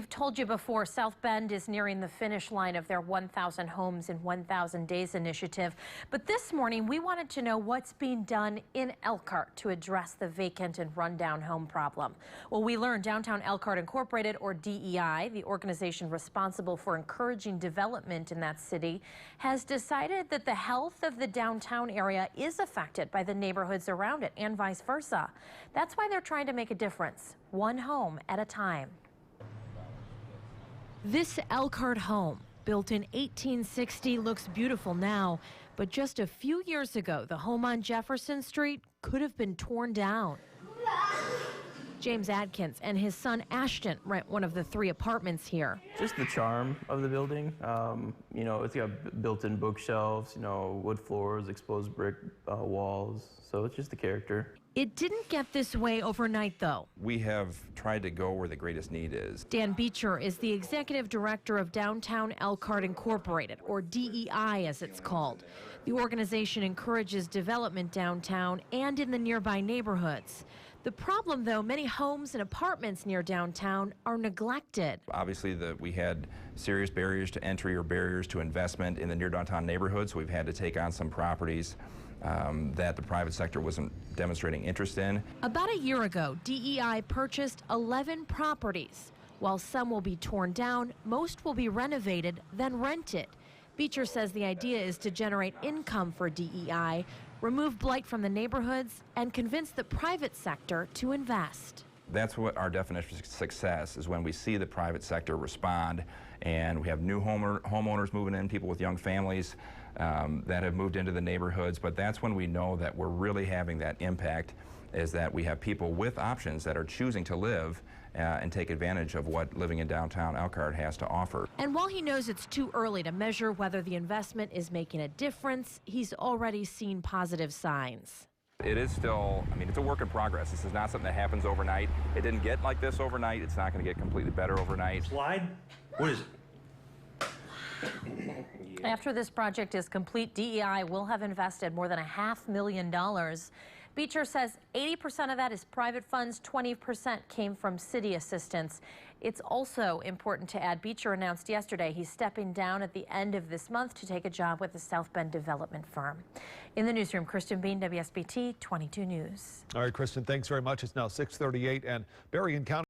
We've told you before, South Bend is nearing the finish line of their 1,000 Homes in 1,000 Days initiative. But this morning, we wanted to know what's being done in Elkhart to address the vacant and rundown home problem. Well, we learned Downtown Elkhart Incorporated, or DEI, the organization responsible for encouraging development in that city, has decided that the health of the downtown area is affected by the neighborhoods around it and vice versa. That's why they're trying to make a difference, one home at a time. This Elkhart home, built in 1860, looks beautiful now, but just a few years ago, the home on Jefferson Street could have been torn down. James Adkins and his son Ashton rent one of the 3 apartments here. Just the charm of the building. You know, it's got built-in bookshelves, you know, wood floors, exposed brick walls. So it's just the character. It didn't get this way overnight, though. We have tried to go where the greatest need is. Dan Beecher is the executive director of Downtown Elkhart Incorporated, or DEI as it's called. The organization encourages development downtown and in the nearby neighborhoods. The problem, though, many homes and apartments near downtown are neglected. Obviously, we had serious barriers to entry or barriers to investment in the near downtown neighborhoods. We've had to take on some properties that the private sector wasn't demonstrating interest in. About a year ago, DEI purchased 11 properties. While some will be torn down, most will be renovated, then rented. Beecher says the idea is to generate income for DEI, remove blight from the neighborhoods, and convince the private sector to invest. That's what our definition of success is, when we see the private sector respond and we have new homeowners moving in, people with young families that have moved into the neighborhoods. But that's when we know that we're really having that impact, is that we have people with options that are choosing to live and take advantage of what living in downtown Elkhart has to offer. And while he knows it's too early to measure whether the investment is making a difference, he's already seen positive signs. It is still, I mean, it's a work in progress. This is not something that happens overnight. It didn't get like this overnight. It's not going to get completely better overnight. Slide? What is it? After this project is complete, DEI will have invested more than $500,000. Beecher says 80% of that is private funds, 20% came from city assistance. It's also important to add, Beecher announced yesterday he's stepping down at the end of this month to take a job with the South Bend development firm. In the newsroom, Kristen Bean, WSBT 22 News. All right, Kristen, thanks very much. It's now 6:38 and Berrien County.